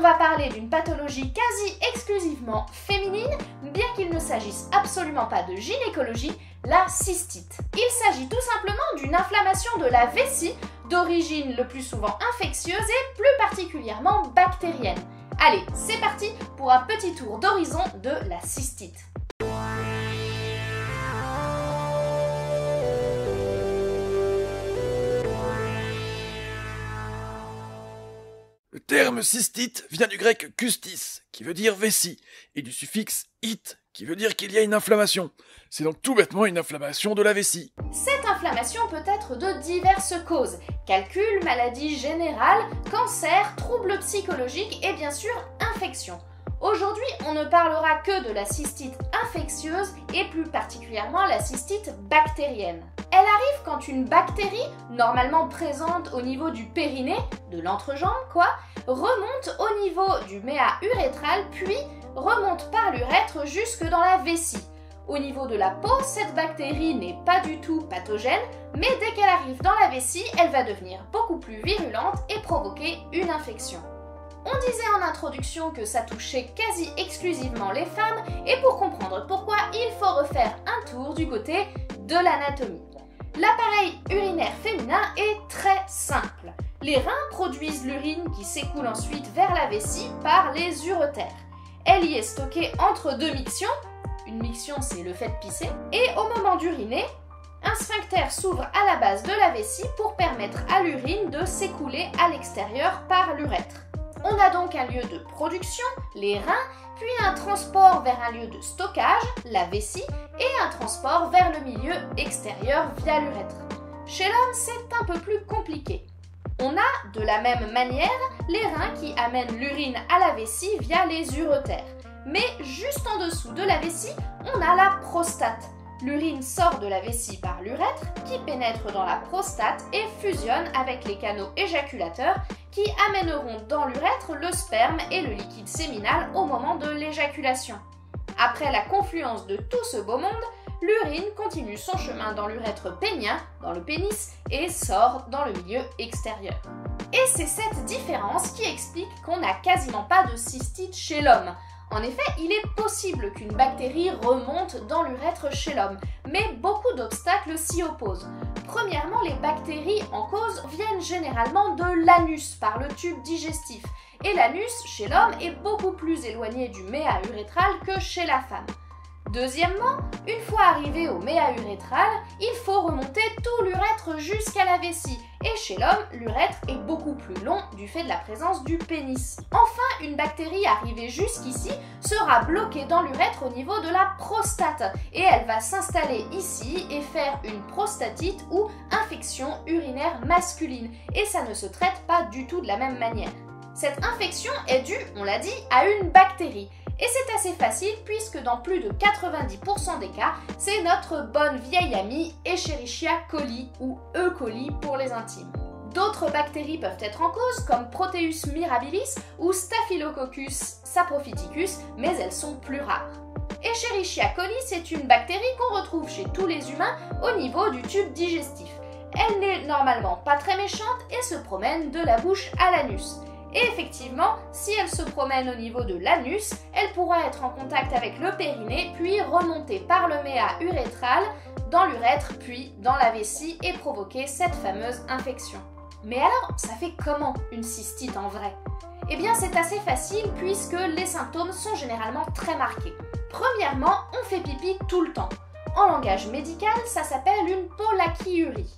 va parler d'une pathologie quasi exclusivement féminine, bien qu'il ne s'agisse absolument pas de gynécologie, la cystite. Il s'agit tout simplement d'une inflammation de la vessie, d'origine le plus souvent infectieuse et plus particulièrement bactérienne. Allez, c'est parti pour un petit tour d'horizon de la cystite. Le terme cystite vient du grec custis, qui veut dire vessie, et du suffixe it, qui veut dire qu'il y a une inflammation. C'est donc tout bêtement une inflammation de la vessie. Cette inflammation peut être de diverses causes: calcul, maladie générale, cancer, troubles psychologiques et bien sûr infection. Aujourd'hui, on ne parlera que de la cystite infectieuse et plus particulièrement la cystite bactérienne. Elle arrive quand une bactérie, normalement présente au niveau du périnée, de l'entrejambe remonte au niveau du méa urétral puis remonte par l'urètre jusque dans la vessie. Au niveau de la peau, cette bactérie n'est pas du tout pathogène, mais dès qu'elle arrive dans la vessie, elle va devenir beaucoup plus virulente et provoquer une infection. On disait en introduction que ça touchait quasi exclusivement les femmes, et pour comprendre pourquoi, il faut refaire un tour du côté de l'anatomie. L'appareil urinaire féminin est très simple. Les reins produisent l'urine qui s'écoule ensuite vers la vessie par les uretères. Elle y est stockée entre deux mictions. Une miction, c'est le fait de pisser. Et au moment d'uriner, un sphincter s'ouvre à la base de la vessie pour permettre à l'urine de s'écouler à l'extérieur par l'urètre. On a donc un lieu de production, les reins, puis un transport vers un lieu de stockage, la vessie, et un transport vers le milieu extérieur via l'urètre. Chez l'homme, c'est un peu plus compliqué. On a, de la même manière, les reins qui amènent l'urine à la vessie via les uretères. Mais juste en dessous de la vessie, on a la prostate. L'urine sort de la vessie par l'urètre qui pénètre dans la prostate et fusionne avec les canaux éjaculateurs qui amèneront dans l'urètre le sperme et le liquide séminal au moment de l'éjaculation. Après la confluence de tout ce beau monde, l'urine continue son chemin dans l'urètre pénien, dans le pénis, et sort dans le milieu extérieur. Et c'est cette différence qui explique qu'on n'a quasiment pas de cystite chez l'homme. En effet, il est possible qu'une bactérie remonte dans l'urètre chez l'homme, mais beaucoup d'obstacles s'y opposent. Premièrement, les bactéries en cause viennent généralement de l'anus, par le tube digestif, et l'anus chez l'homme est beaucoup plus éloigné du méa urétral que chez la femme. Deuxièmement, une fois arrivé au méa urétral, il faut remonter tout l'urètre jusqu'à la vessie. Et chez l'homme, l'urètre est beaucoup plus long du fait de la présence du pénis. Enfin, une bactérie arrivée jusqu'ici sera bloquée dans l'urètre au niveau de la prostate. Et elle va s'installer ici et faire une prostatite ou infection urinaire masculine. Et ça ne se traite pas du tout de la même manière. Cette infection est due, on l'a dit, à une bactérie. Et c'est assez facile puisque dans plus de 90% des cas, c'est notre bonne vieille amie Escherichia coli ou E. coli pour les intimes. D'autres bactéries peuvent être en cause comme Proteus mirabilis ou Staphylococcus saprophyticus, mais elles sont plus rares. Escherichia coli, c'est une bactérie qu'on retrouve chez tous les humains au niveau du tube digestif. Elle n'est normalement pas très méchante et se promène de la bouche à l'anus. Et effectivement, si elle se promène au niveau de l'anus, elle pourra être en contact avec le périnée, puis remonter par le méa urétral, dans l'urètre, puis dans la vessie et provoquer cette fameuse infection. Mais alors, ça fait comment une cystite en vrai? Eh bien, c'est assez facile puisque les symptômes sont généralement très marqués. Premièrement, on fait pipi tout le temps. En langage médical, ça s'appelle une polachiurie.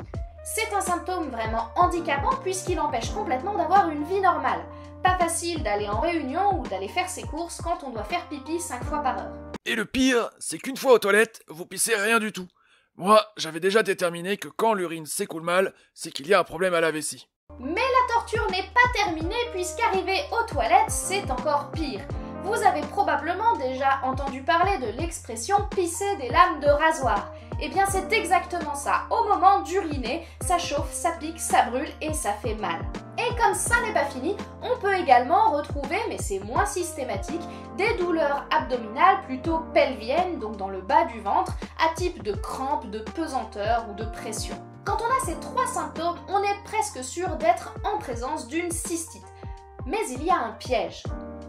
C'est un symptôme vraiment handicapant puisqu'il empêche complètement d'avoir une vie normale. Pas facile d'aller en réunion ou d'aller faire ses courses quand on doit faire pipi 5 fois par heure. Et le pire, c'est qu'une fois aux toilettes, vous pissez rien du tout. Moi, j'avais déjà déterminé que quand l'urine s'écoule mal, c'est qu'il y a un problème à la vessie. Mais la torture n'est pas terminée puisqu'arriver aux toilettes, c'est encore pire. Vous avez probablement déjà entendu parler de l'expression « pisser des lames de rasoir ». Eh bien c'est exactement ça, au moment d'uriner, ça chauffe, ça pique, ça brûle et ça fait mal. Et comme ça n'est pas fini, on peut également retrouver, mais c'est moins systématique, des douleurs abdominales plutôt pelviennes, donc dans le bas du ventre, à type de crampes, de pesanteur ou de pression. Quand on a ces trois symptômes, on est presque sûr d'être en présence d'une cystite. Mais il y a un piège.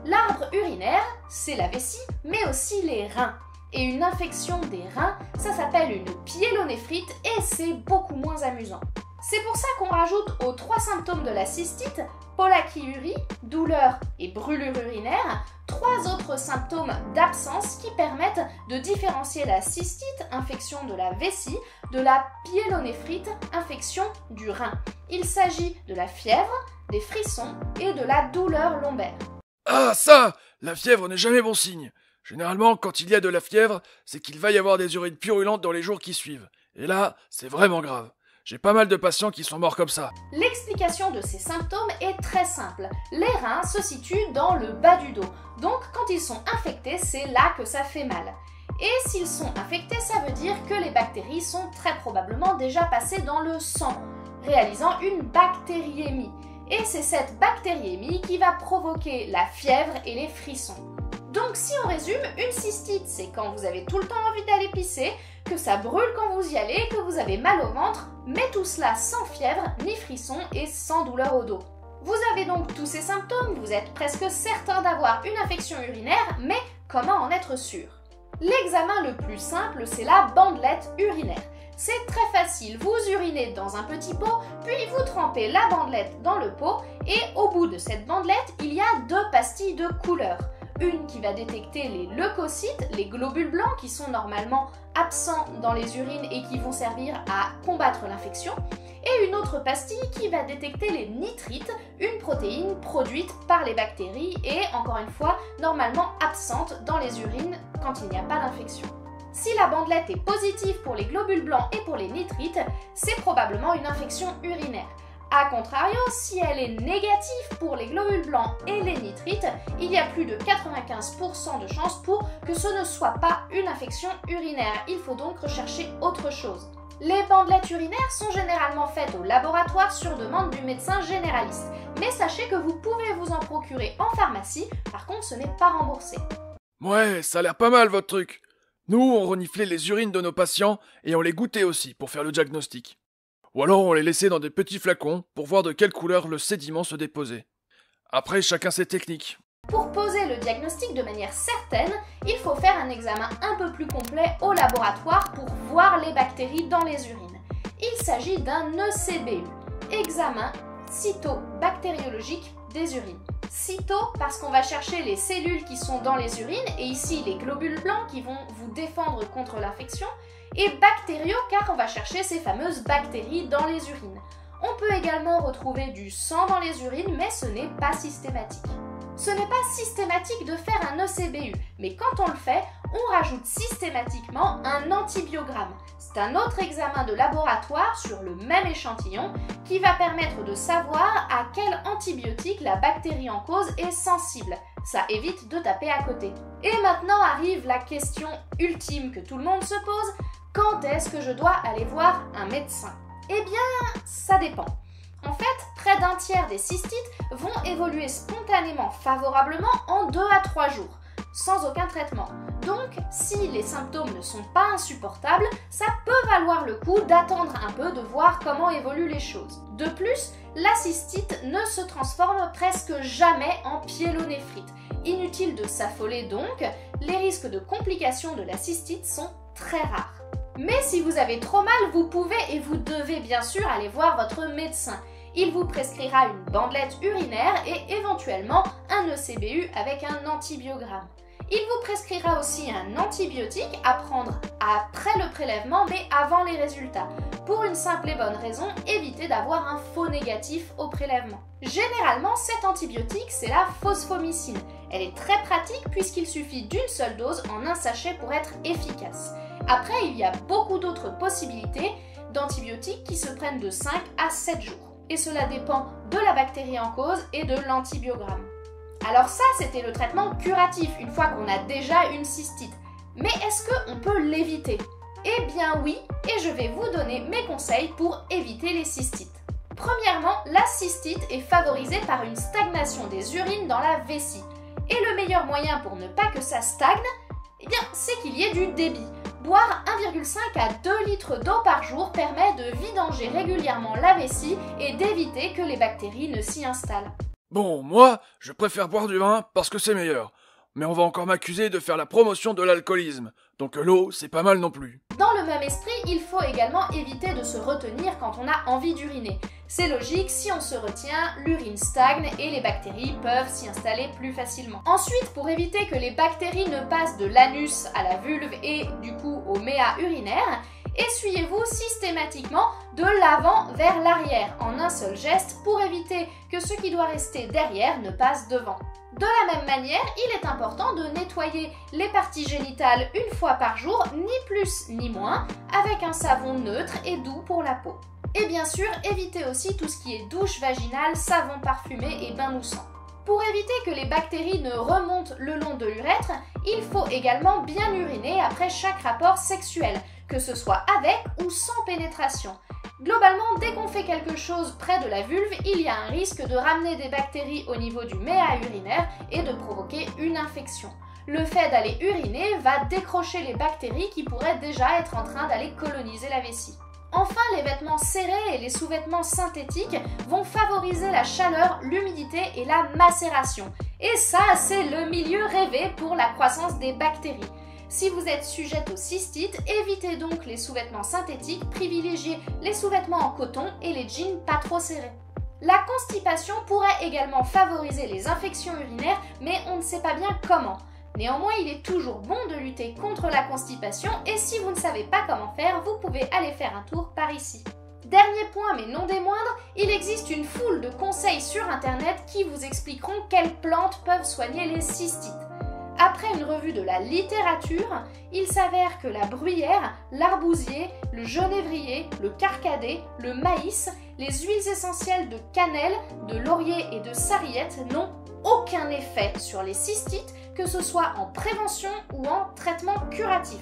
L'arbre urinaire, c'est la vessie, mais aussi les reins. Et une infection des reins, ça s'appelle une pyélonéphrite et c'est beaucoup moins amusant. C'est pour ça qu'on rajoute aux 3 symptômes de la cystite, pollakiurie, douleur et brûlure urinaire, 3 autres symptômes d'absence qui permettent de différencier la cystite, infection de la vessie, de la pyélonéphrite, infection du rein. Il s'agit de la fièvre, des frissons et de la douleur lombaire. Ah ça! La fièvre n'est jamais bon signe. Généralement, quand il y a de la fièvre, c'est qu'il va y avoir des urines purulentes dans les jours qui suivent. Et là, c'est vraiment grave. J'ai pas mal de patients qui sont morts comme ça. L'explication de ces symptômes est très simple. Les reins se situent dans le bas du dos. Donc, quand ils sont infectés, c'est là que ça fait mal. Et s'ils sont infectés, ça veut dire que les bactéries sont très probablement déjà passées dans le sang, réalisant une bactériémie. Et c'est cette bactériémie qui va provoquer la fièvre et les frissons. Donc si on résume, une cystite, c'est quand vous avez tout le temps envie d'aller pisser, que ça brûle quand vous y allez, que vous avez mal au ventre, mais tout cela sans fièvre, ni frisson et sans douleur au dos. Vous avez donc tous ces symptômes, vous êtes presque certain d'avoir une infection urinaire, mais comment en être sûr? L'examen le plus simple, c'est la bandelette urinaire. C'est très facile, vous urinez dans un petit pot, puis vous trempez la bandelette dans le pot, et au bout de cette bandelette, il y a 2 pastilles de couleur. Une qui va détecter les leucocytes, les globules blancs qui sont normalement absents dans les urines et qui vont servir à combattre l'infection, et une autre pastille qui va détecter les nitrites, une protéine produite par les bactéries et, encore une fois, normalement absente dans les urines quand il n'y a pas d'infection. Si la bandelette est positive pour les globules blancs et pour les nitrites, c'est probablement une infection urinaire. A contrario, si elle est négative pour les globules blancs et les nitrites, il y a plus de 95% de chances pour que ce ne soit pas une infection urinaire. Il faut donc rechercher autre chose. Les bandelettes urinaires sont généralement faites au laboratoire sur demande du médecin généraliste. Mais sachez que vous pouvez vous en procurer en pharmacie, par contre ce n'est pas remboursé. Ouais, ça a l'air pas mal votre truc. Nous, on reniflait les urines de nos patients et on les goûtait aussi pour faire le diagnostic. Ou alors on les laissait dans des petits flacons pour voir de quelle couleur le sédiment se déposait. Après, chacun ses techniques. Pour poser le diagnostic de manière certaine, il faut faire un examen un peu plus complet au laboratoire pour voir les bactéries dans les urines. Il s'agit d'un ECBU, examen cytobactériologique des urines. Cyto parce qu'on va chercher les cellules qui sont dans les urines, et ici les globules blancs qui vont vous défendre contre l'infection, et bactério car on va chercher ces fameuses bactéries dans les urines. On peut également retrouver du sang dans les urines, mais ce n'est pas systématique. Ce n'est pas systématique de faire un ECBU, mais quand on le fait, on rajoute systématiquement un antibiogramme. C'est un autre examen de laboratoire sur le même échantillon qui va permettre de savoir à quel antibiotique la bactérie en cause est sensible. Ça évite de taper à côté. Et maintenant arrive la question ultime que tout le monde se pose, quand est-ce que je dois aller voir un médecin? Eh bien, ça dépend. En fait, près d'un tiers des cystites vont évoluer spontanément favorablement en 2 à 3 jours, sans aucun traitement. Donc, si les symptômes ne sont pas insupportables, ça peut valoir le coup d'attendre un peu, de voir comment évoluent les choses. De plus, la cystite ne se transforme presque jamais en pyélonéphrite. Inutile de s'affoler donc, les risques de complications de la cystite sont très rares. Mais si vous avez trop mal, vous pouvez et vous devez bien sûr aller voir votre médecin. Il vous prescrira une bandelette urinaire et éventuellement un ECBU avec un antibiogramme. Il vous prescrira aussi un antibiotique à prendre après le prélèvement mais avant les résultats. Pour une simple et bonne raison, évitez d'avoir un faux négatif au prélèvement. Généralement, cet antibiotique, c'est la phosphomycine. Elle est très pratique puisqu'il suffit d'une seule dose en un sachet pour être efficace. Après, il y a beaucoup d'autres possibilités d'antibiotiques qui se prennent de 5 à 7 jours. Et cela dépend de la bactérie en cause et de l'antibiogramme. Alors ça, c'était le traitement curatif, une fois qu'on a déjà une cystite. Mais est-ce qu'on peut l'éviter? Eh bien oui, et je vais vous donner mes conseils pour éviter les cystites. Premièrement, la cystite est favorisée par une stagnation des urines dans la vessie. Et le meilleur moyen pour ne pas que ça stagne, eh bien, c'est qu'il y ait du débit. Boire 1,5 à 2 litres d'eau par jour permet de vidanger régulièrement la vessie et d'éviter que les bactéries ne s'y installent. Bon, moi, je préfère boire du vin parce que c'est meilleur. Mais on va encore m'accuser de faire la promotion de l'alcoolisme, donc l'eau, c'est pas mal non plus. Dans le même esprit, il faut également éviter de se retenir quand on a envie d'uriner. C'est logique, si on se retient, l'urine stagne et les bactéries peuvent s'y installer plus facilement. Ensuite, pour éviter que les bactéries ne passent de l'anus à la vulve et du coup au méa urinaire, essuyez-vous systématiquement de l'avant vers l'arrière en un seul geste pour éviter que ce qui doit rester derrière ne passe devant. De la même manière, il est important de nettoyer les parties génitales une fois par jour, ni plus ni moins, avec un savon neutre et doux pour la peau. Et bien sûr, évitez aussi tout ce qui est douche vaginale, savon parfumé et bain moussant. Pour éviter que les bactéries ne remontent le long de l'urètre, il faut également bien uriner après chaque rapport sexuel, que ce soit avec ou sans pénétration. Globalement, dès qu'on fait quelque chose près de la vulve, il y a un risque de ramener des bactéries au niveau du méa urinaire et de provoquer une infection. Le fait d'aller uriner va décrocher les bactéries qui pourraient déjà être en train d'aller coloniser la vessie. Enfin, les vêtements serrés et les sous-vêtements synthétiques vont favoriser la chaleur, l'humidité et la macération. Et ça, c'est le milieu rêvé pour la croissance des bactéries. Si vous êtes sujette aux cystites, évitez donc les sous-vêtements synthétiques, privilégiez les sous-vêtements en coton et les jeans pas trop serrés. La constipation pourrait également favoriser les infections urinaires, mais on ne sait pas bien comment. Néanmoins, il est toujours bon de lutter contre la constipation et si vous ne savez pas comment faire, vous pouvez aller faire un tour par ici. Dernier point, mais non des moindres, il existe une foule de conseils sur internet qui vous expliqueront quelles plantes peuvent soigner les cystites. Après une revue de la littérature, il s'avère que la bruyère, l'arbousier, le genévrier, le carcadé, le maïs, les huiles essentielles de cannelle, de laurier et de sarriette n'ont aucun effet sur les cystites, que ce soit en prévention ou en traitement curatif.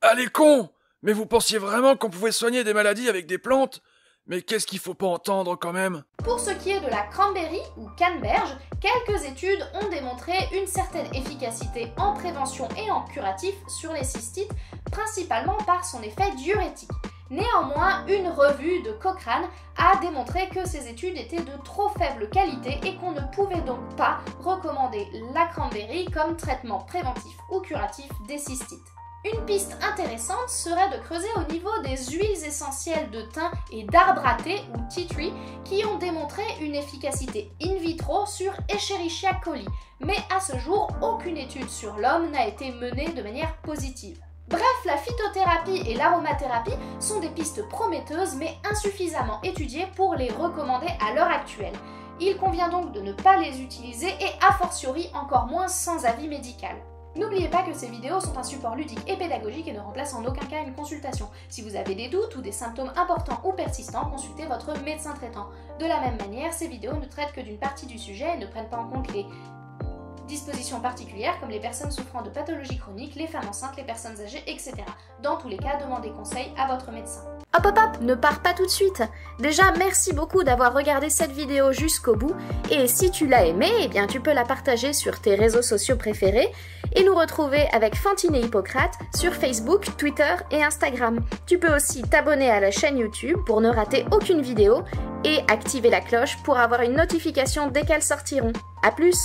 Allez cons! Mais vous pensiez vraiment qu'on pouvait soigner des maladies avec des plantes? Mais qu'est-ce qu'il faut pas entendre quand même? Pour ce qui est de la cranberry ou canneberge, quelques études ont démontré une certaine efficacité en prévention et en curatif sur les cystites, principalement par son effet diurétique. Néanmoins, une revue de Cochrane a démontré que ces études étaient de trop faible qualité et qu'on ne pouvait donc pas recommander la cranberry comme traitement préventif ou curatif des cystites. Une piste intéressante serait de creuser au niveau des huiles essentielles de thym et d'arbre à thé ou tea tree qui ont démontré une efficacité in vitro sur Escherichia coli, mais à ce jour, aucune étude sur l'homme n'a été menée de manière positive. Bref, la phytothérapie et l'aromathérapie sont des pistes prometteuses mais insuffisamment étudiées pour les recommander à l'heure actuelle. Il convient donc de ne pas les utiliser et a fortiori encore moins sans avis médical. N'oubliez pas que ces vidéos sont un support ludique et pédagogique et ne remplacent en aucun cas une consultation. Si vous avez des doutes ou des symptômes importants ou persistants, consultez votre médecin traitant. De la même manière, ces vidéos ne traitent que d'une partie du sujet et ne prennent pas en compte les dispositions particulières comme les personnes souffrant de pathologies chroniques, les femmes enceintes, les personnes âgées, etc. Dans tous les cas, demandez conseil à votre médecin. Hop hop hop, ne pars pas tout de suite. Déjà, merci beaucoup d'avoir regardé cette vidéo jusqu'au bout et si tu l'as aimée, eh bien tu peux la partager sur tes réseaux sociaux préférés et nous retrouver avec Fantine et Hippocrate sur Facebook, Twitter et Instagram. Tu peux aussi t'abonner à la chaîne YouTube pour ne rater aucune vidéo et activer la cloche pour avoir une notification dès qu'elles sortiront. A plus!